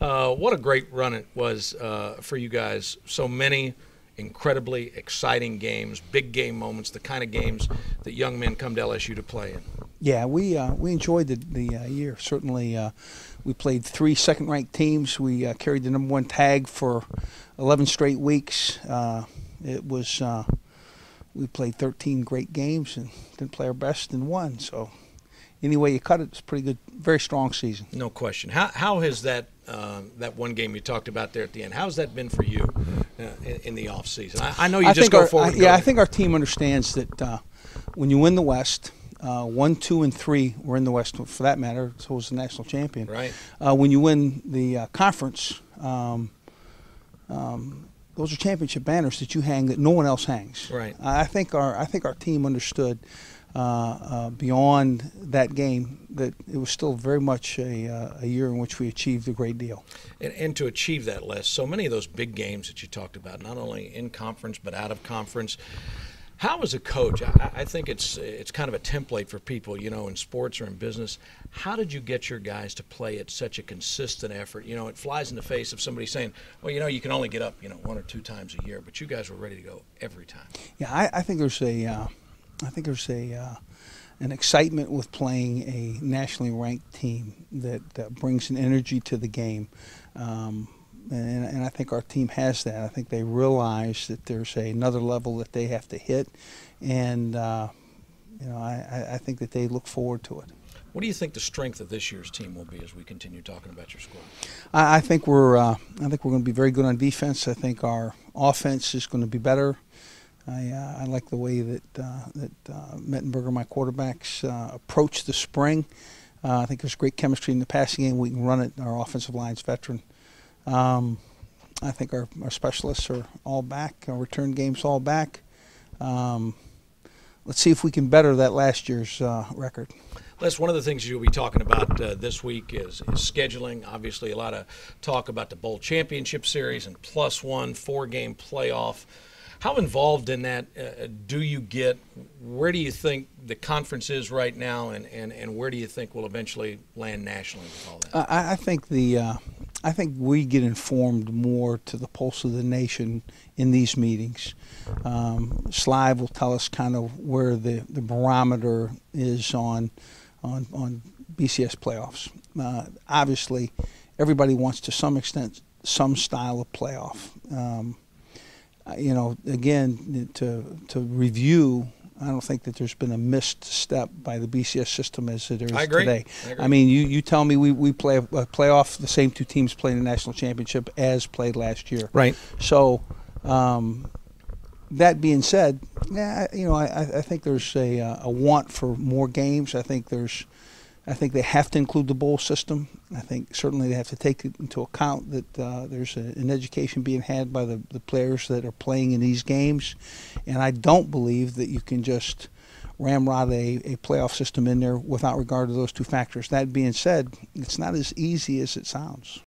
What a great run it was for you guys. So many incredibly exciting games, big game moments, the kind of games that young men come to LSU to play in. Yeah, we enjoyed the year. Certainly, we played 3 second-ranked teams. We carried the #1 tag for 11 straight weeks. It was we played 13 great games and didn't play our best and won. So any way you cut it, it's a pretty good, very strong season. No question. How has that that one game you talked about there at the end? How's that been for you in the off season? I know you just go forward. Yeah, I think our team understands that when you win the West. 1, 2, and 3 were in the West, for that matter. So was the national champion. Right. When you win the conference, those are championship banners that you hang that no one else hangs. Right. I think our team understood beyond that game that it was still very much a year in which we achieved a great deal. And to achieve that, Les, so many of those big games that you talked about, not only in conference but out of conference. How, as a coach, I think it's kind of a template for people, in sports or in business. How did you get your guys to play at such a consistent effort? It flies in the face of somebody saying, well, you can only get up, 1 or 2 times a year, but you guys were ready to go every time. Yeah, I think there's an excitement with playing a nationally ranked team that brings an energy to the game. And I think our team has that. I think they realize that there's another level that they have to hit, and I think that they look forward to it. What do you think the strength of this year's team will be as we continue talking about your squad? I think we're going to be very good on defense. I think our offense is going to be better. I like the way that Mettenberger, my quarterbacks, approach the spring. I think there's great chemistry in the passing game. We can run it. Our offensive line's veteran. I think our specialists are all back. Our return game's all back. Let's see if we can better that last year's record. Les, one of the things you'll be talking about this week is scheduling. Obviously, a lot of talk about the Bowl Championship Series and +1 4-game playoff. How involved in that do you get? Where do you think the conference is right now, and where do you think we'll eventually land nationally with all that? I think we get informed more to the pulse of the nation in these meetings. Slive will tell us kind of where the barometer is on BCS playoffs. Obviously, everybody wants to some extent some style of playoff. Again, to review, I don't think that there's been a missed step by the BCS system as it is today. I agree. I mean, you tell me we play a playoff, the same 2 teams playing the national championship as played last year. Right. So, that being said, yeah, I think there's a want for more games. I think they have to include the bowl system. I think certainly they have to take into account that there's an education being had by the players that are playing in these games. And I don't believe that you can just ramrod a playoff system in there without regard to those 2 factors. That being said, it's not as easy as it sounds.